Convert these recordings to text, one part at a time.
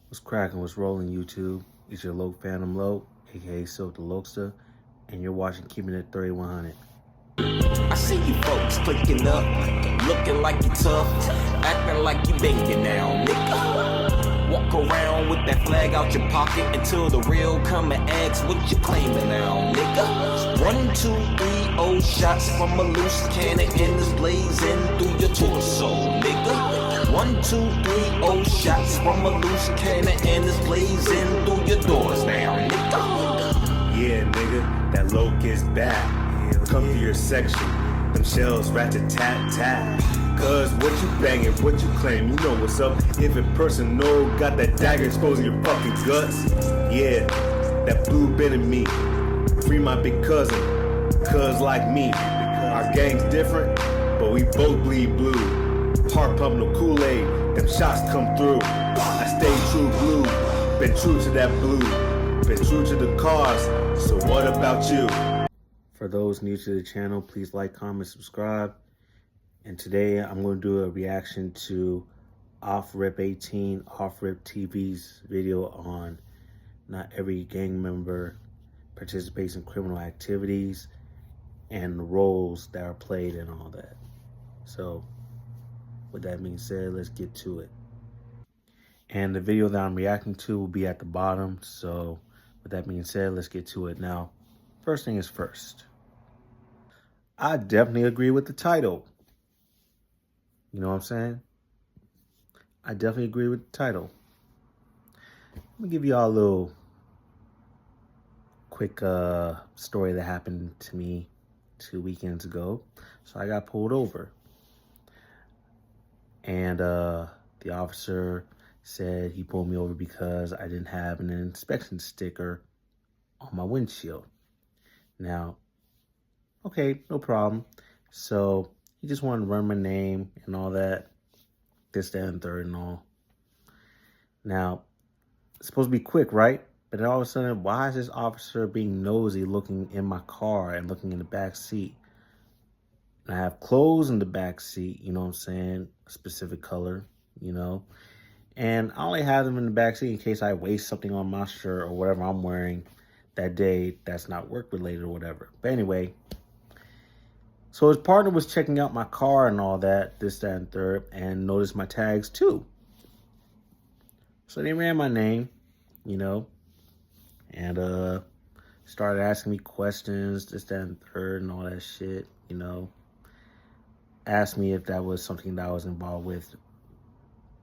What's cracking? What's rolling, YouTube? It's your Loke Phantom Loke, aka Silk the Lokester, and you're watching Keeping It 3100. I see you folks clicking up, looking like you tough, acting like you banging now, nigga. Walk around with that flag out your pocket until the real come and ask what you claiming now, nigga. 1, 2, 3, oh shots from a loose cannon and it's blazing through your torso, nigga. 1, 2, 3, oh shots from a loose cannon and it's blazing through your doors now, nigga. Yeah, nigga, that Loke is back. Come to your section, them shells rat-a-tat-tat. Cause what you banging, what you claim, you know what's up. If a person know got that dagger exposing your fucking guts. Yeah, that blue been in me. Free my big cousin, cuz like me. Our gang's different, but we both bleed blue. Heart pump no Kool-Aid, them shots come through. I stay true blue, been true to that blue. Been true to the cause, so what about you? For those new to the channel, please like, comment, subscribe. And today I'm going to do a reaction to Off Rip 18, Off Rip TV's video on not every gang member participates in criminal activities and the roles that are played and all that. So with that being said, let's get to it. And the video that I'm reacting to will be at the bottom. So with that being said, let's get to it. Now, first thing is first. I definitely agree with the title. You know what I'm saying? I definitely agree with the title. Let me give y'all a little quick story that happened to me 2 weekends ago. So I got pulled over. And the officer said he pulled me over because I didn't have an inspection sticker on my windshield. Now, okay, no problem. So he just wanted to run my name and all that, this, that, and third and all. Now, it's supposed to be quick, right? But then all of a sudden, why is this officer being nosy looking in my car and looking in the back seat? And I have clothes in the back seat, you know what I'm saying? A specific color, you know? And I only have them in the back seat in case I waste something on my shirt or whatever I'm wearing that day that's not work related or whatever. But anyway, so his partner was checking out my car and all that, this, that, and third, and noticed my tags too. So they ran my name, you know, and started asking me questions, this, that, and third, and all that shit, you know. Asked me if that was something that I was involved with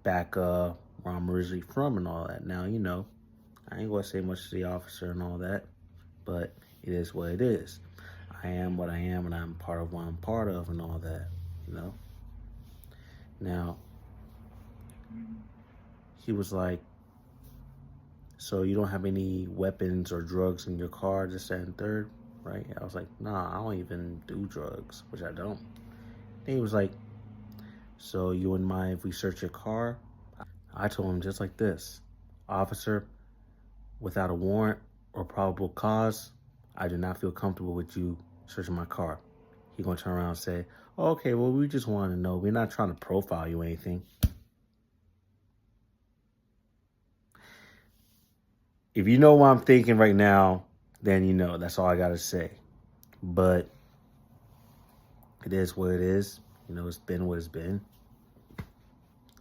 back where I'm originally from and all that. Now, you know, I ain't gonna say much to the officer and all that, but it is what it is. I am what I am, and I'm part of what I'm part of and all that, you know? Now, he was like, so you don't have any weapons or drugs in your car, this, that, and third, right? I was like, nah, I don't even do drugs, which I don't. Then he was like, so you wouldn't mind if we search your car? I told him just like this, officer, without a warrant or probable cause, I do not feel comfortable with you searching my car. He gonna turn around and say, oh, okay, well, we just want to know. We're not trying to profile you or anything. If you know what I'm thinking right now, then you know. That's all I got to say. But it is what it is. You know, it's been what it's been.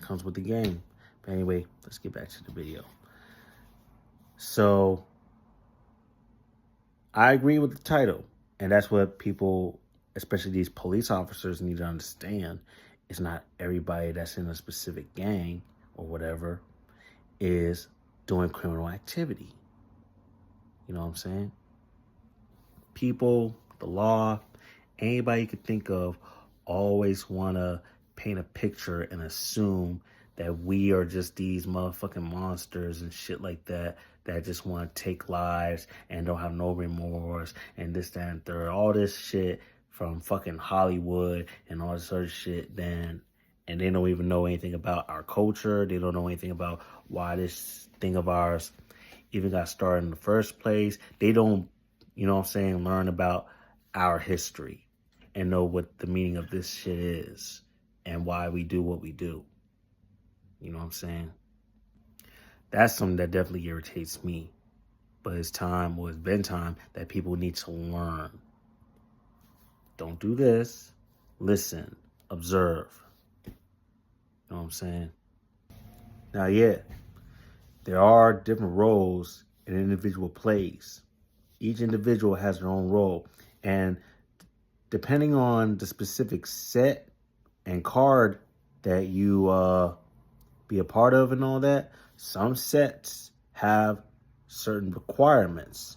Comes with the game. But anyway, let's get back to the video. So, I agree with the title. And that's what people, especially these police officers, need to understand. It's not everybody that's in a specific gang or whatever is doing criminal activity. You know what I'm saying? People, the law, anybody you could think of always want to paint a picture and assume that we are just these motherfucking monsters and shit like that just want to take lives and don't have no remorse and this, that, and third. All this shit from fucking Hollywood and all this other shit, and they don't even know anything about our culture. They don't know anything about why this thing of ours even got started in the first place. They don't, you know what I'm saying, learn about our history and know what the meaning of this shit is and why we do what we do. You know what I'm saying? That's something that definitely irritates me. But it's been time that people need to learn. Don't do this. Listen, observe. You know what I'm saying? Now, yeah, there are different roles an individual plays. Each individual has their own role. And depending on the specific set and card that you be a part of and all that, some sets have certain requirements.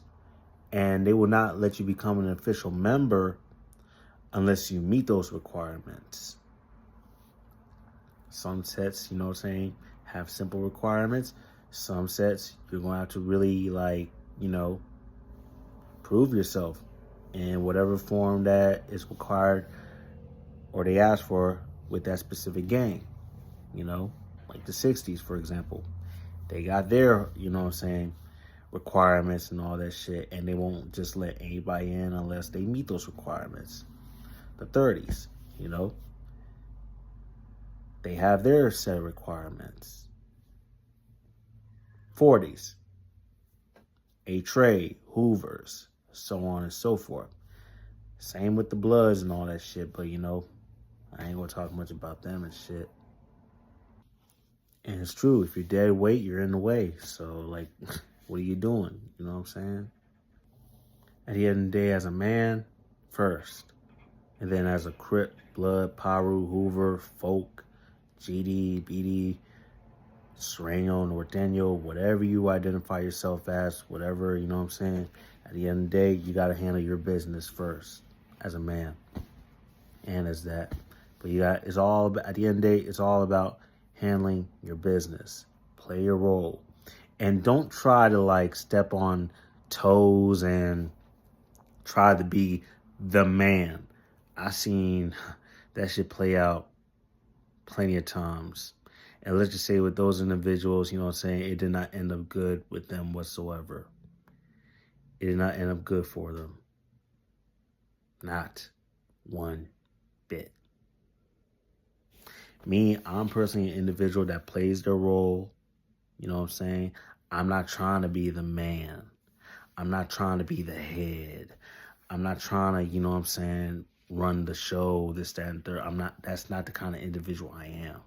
And they will not let you become an official member unless you meet those requirements. Some sets, you know what I'm saying, have simple requirements. Some sets, you're going to have to really, prove yourself in whatever form that is required or they ask for with that specific game. Like the 60s, for example. They got their, requirements and all that shit, and they won't just let anybody in unless they meet those requirements. The 30s, they have their set of requirements. 40s, A-Trade, Hoovers, so on and so forth. Same with the Bloods and all that shit, but I ain't gonna talk much about them and shit. And it's true, if you're dead weight, you're in the way. So, what are you doing? You know what I'm saying? At the end of the day, as a man, first. And then as a Crip, Blood, Paru, Hoover, Folk, GD, BD, Sereno, Norteño, whatever you identify yourself as, whatever, you know what I'm saying? At the end of the day, you got to handle your business first as a man. And as that. But at the end of the day, it's all about handling your business. Play your role. And don't try to step on toes and try to be the man. I seen that shit play out plenty of times. And let's just say with those individuals, you know what I'm saying, it did not end up good with them whatsoever. It did not end up good for them. Not one bit. Me, I'm personally an individual that plays their role. You know what I'm saying? I'm not trying to be the man. I'm not trying to be the head. I'm not trying to, you know what I'm saying, run the show, this, that, and third. That's not the kind of individual I am.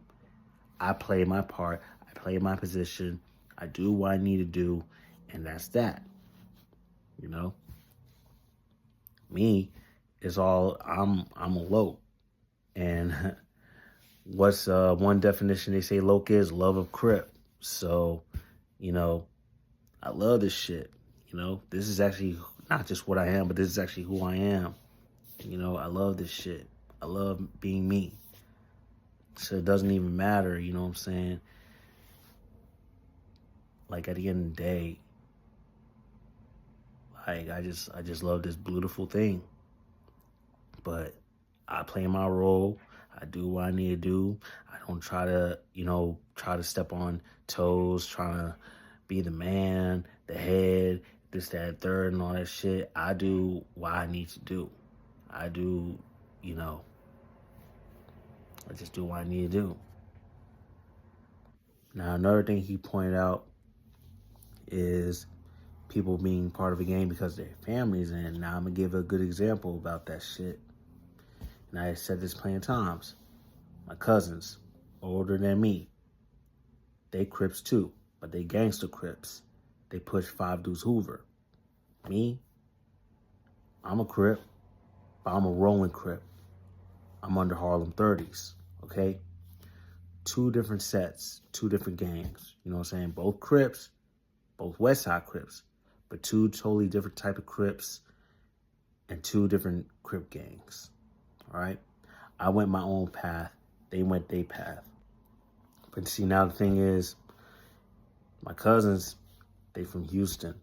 I play my part. I play my position. I do what I need to do. And that's that. Me is all, I'm a loc. And what's one definition they say loc is? Love of Crip. So, I love this shit. This is actually not just what I am, but this is actually who I am. I love this shit. I love being me. So it doesn't even matter, you know what I'm saying? At the end of the day, I just love this beautiful thing. But I play my role. I do what I need to do. I don't try to step on toes, trying to be the man, the head, this, that, third, and all that shit. I do what I need to do. I do, I just do what I need to do. Now, another thing he pointed out is people being part of a game because their families in. Now, I'm going to give a good example about that shit. And I said this plenty of times. My cousins, older than me, they Crips too, but they gangster Crips. They push 5 Deuce Hoover. Me, I'm a Crip, but I'm a rolling Crip. I'm under Harlem 30s, okay? 2 different sets, 2 different gangs. You know what I'm saying? Both Crips, both West Side Crips, but 2 totally different type of Crips and 2 different Crip gangs, all right? I went my own path. They went their path. But see, now the thing is, my cousins, they from Houston.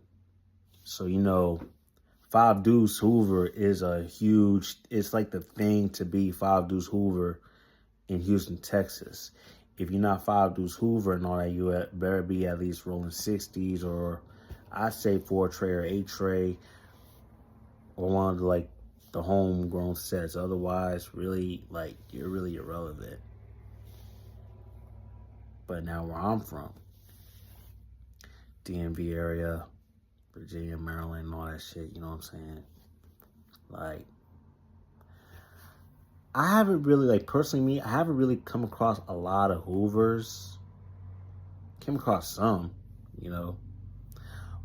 So, 5 Deuce Hoover is it's like the thing to be 5 Deuce Hoover in Houston, Texas. If you're not 5 Deuce Hoover and all that, you better be at least rolling 60s, or I'd say 4-tray or 8-tray, or one of the homegrown sets. Otherwise, really, you're really irrelevant. But now where I'm from, DMV area, Virginia, Maryland, and all that shit, you know what I'm saying? Like, I haven't really, like, personally me, I haven't really come across a lot of Hoovers. Came across some, you know.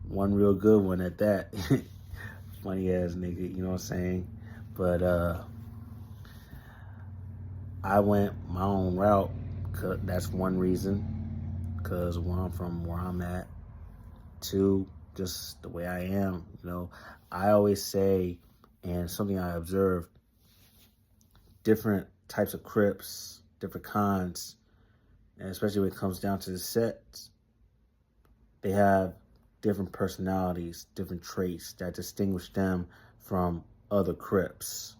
One real good one at that. Funny ass nigga, you know what I'm saying? But I went my own route. That's one reason. Because one, from where I'm at. Two, just the way I am, you know. I always say, and something I observed, different types of Crips, different cons, and especially when it comes down to the sets, they have different personalities, different traits that distinguish them from other Crips.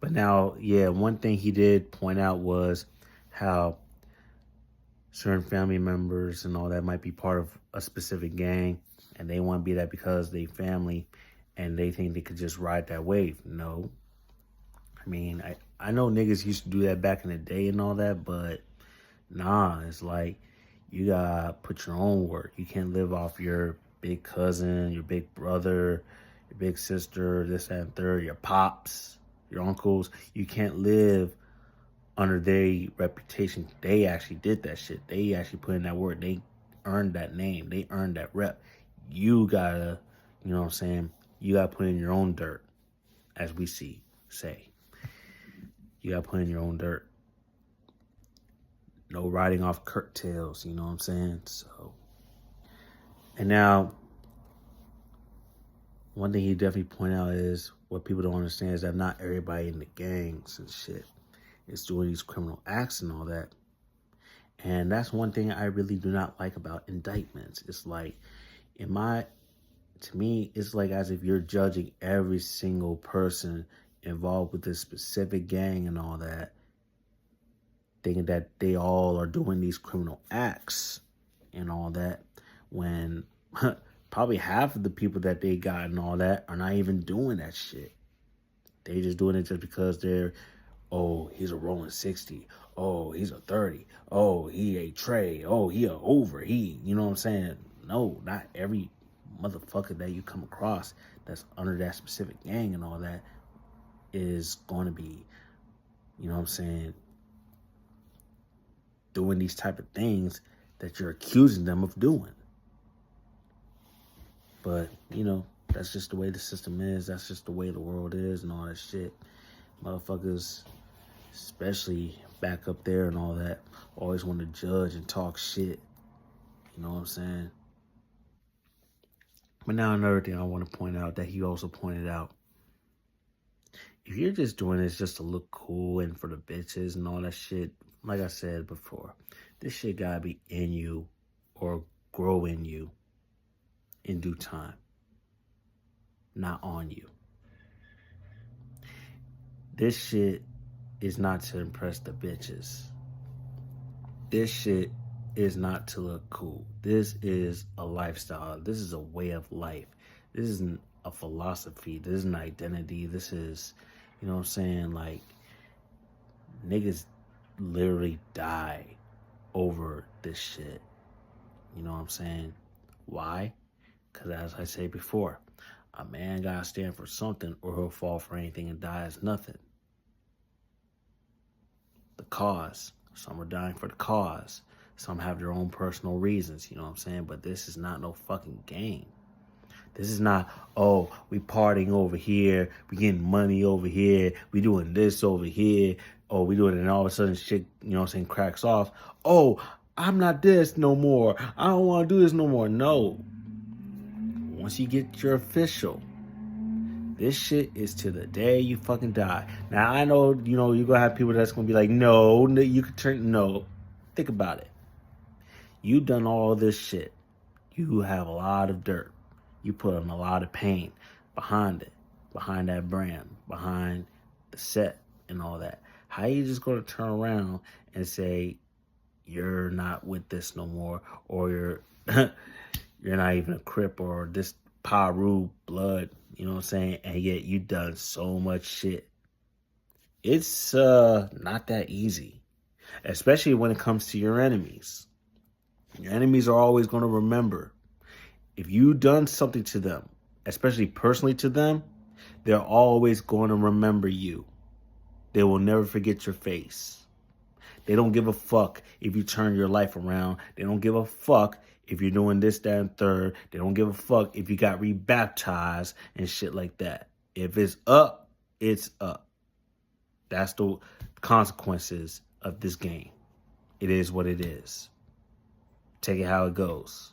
But now, yeah, one thing he did point out was how certain family members and all that might be part of a specific gang, and they want to be that because they family, and they think they could just ride that wave. No. I mean, I know niggas used to do that back in the day and all that, but nah, it's like, you gotta put your own work. You can't live off your big cousin, your big brother, your big sister, this, that, and third, your pops, your uncles. You can't live under their reputation. They actually did that shit. They actually put in that work. They earned that name. They earned that rep. You gotta, you know what I'm saying? You gotta put in your own dirt, as we say. You gotta put in your own dirt. No riding off curtails, you know what I'm saying? So, and now, one thing he definitely pointed out is, what people don't understand is that not everybody in the gangs and shit is doing these criminal acts and all that. And that's one thing I really do not like about indictments. It's like, to me, it's like as if you're judging every single person involved with this specific gang and all that, thinking that they all are doing these criminal acts and all that, when probably half of the people that they got and all that are not even doing that shit. They just doing it just because they're, oh, he's a rolling 60. Oh, he's a 30. Oh, he a Trey. Oh, he a over. You know what I'm saying? No, not every motherfucker that you come across that's under that specific gang and all that is going to be, you know what I'm saying, doing these type of things that you're accusing them of doing. But, you know, that's just the way the system is. That's just the way the world is and all that shit. Motherfuckers, especially back up there and all that, always want to judge and talk shit. You know what I'm saying? But now another thing I want to point out that he also pointed out. If you're just doing this just to look cool and for the bitches and all that shit, like I said before, this shit gotta be in you or grow in you in due time, not on you. This shit is not to impress the bitches. This shit is not to look cool. This is a lifestyle. This is a way of life. This isn't a philosophy. This is an identity. This is, you know what I'm saying, like, niggas literally die over this shit. You know what I'm saying? Why? Because as I say before, a man gotta stand for something or he'll fall for anything and die as nothing. The cause. Some are dying for the cause. Some have their own personal reasons, you know what I'm saying? But this is not no fucking game. This is not, oh, we partying over here, we getting money over here, we doing this over here, oh, we doing it, and all of a sudden shit, you know what I'm saying, cracks off. Oh, I'm not this no more. I don't want to do this no more. No. Once you get your official, this shit is to the day you fucking die. Now, I know, you know, you're going to have people that's going to be like, no, you could turn, no. Think about it. You done all this shit. You have a lot of dirt. You put in a lot of pain behind it, behind that brand, behind the set and all that. How you just going to turn around and say, you're not with this no more, or you're you're not even a Crip or this Paru blood, you know what I'm saying? And yet you done so much shit. It's not that easy, especially when it comes to your enemies. Your enemies are always going to remember. If you done something to them, especially personally to them, they're always going to remember you. They will never forget your face. They don't give a fuck if you turn your life around. They don't give a fuck if you're doing this, that, and third. They don't give a fuck if you got rebaptized and shit like that. If it's up, it's up. That's the consequences of this game. It is what it is. Take it how it goes.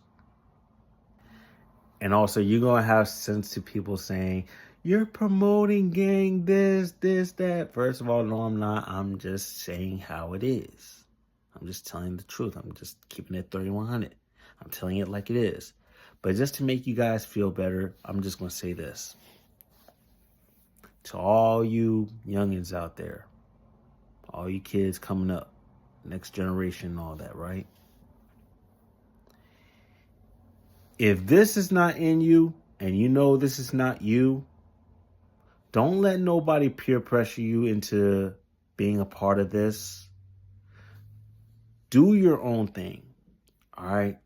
And also, you're going to have sensitive people saying, you're promoting gang this, that. First of all, no, I'm not. I'm just saying how it is. I'm just telling the truth. I'm just keeping it 3100. I'm telling it like it is. But just to make you guys feel better, I'm just going to say this. To all you youngins out there, all you kids coming up, next generation and all that, right? If this is not in you, and you know this is not you, don't let nobody peer pressure you into being a part of this. Do your own thing, all right?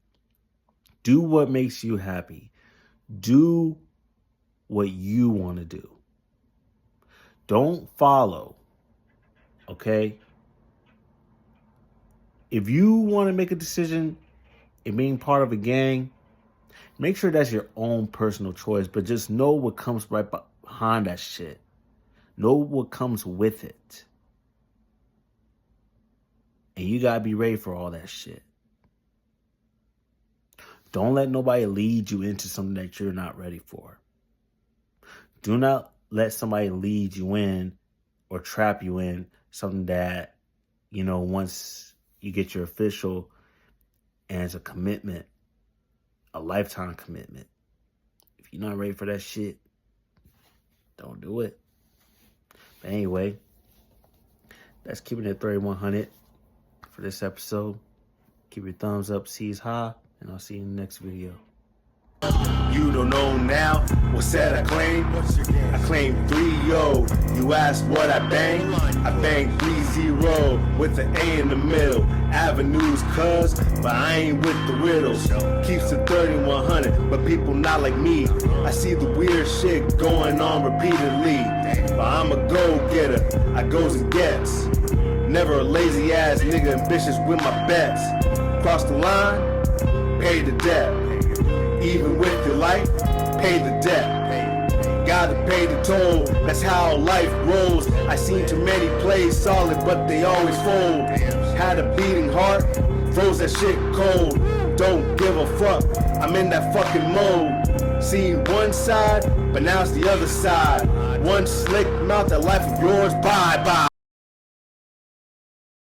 Do what makes you happy. Do what you want to do. Don't follow, okay? If you want to make a decision in being part of a gang, make sure that's your own personal choice, but just know what comes right behind that shit. Know what comes with it. And you gotta be ready for all that shit. Don't let nobody lead you into something that you're not ready for. Do not let somebody lead you in or trap you in something that, you know, once you get your official and it's a commitment, a lifetime commitment. If you're not ready for that shit, don't do it. But anyway, that's keeping it 3100 for this episode. Keep your thumbs up, C's high, and I'll see you in the next video. You don't know now what's that I claim? I claim 3-0. You ask what I bang? I bang 3-0 with the A in the middle. Avenues cuz, but I ain't with the riddles. Keeps it 3100, but people not like me. I see the weird shit going on repeatedly. But I'm a go-getter, I goes and gets. Never a lazy ass nigga, ambitious with my bets. Cross the line, pay the debt. Even with your life, pay the debt. Gotta pay the toll, that's how life rolls. I seen too many plays solid, but they always fold. Had a beating heart, froze that shit cold. Don't give a fuck, I'm in that fucking mode. Seen one side, but now it's the other side. One slick mouth, that life of yours, bye bye.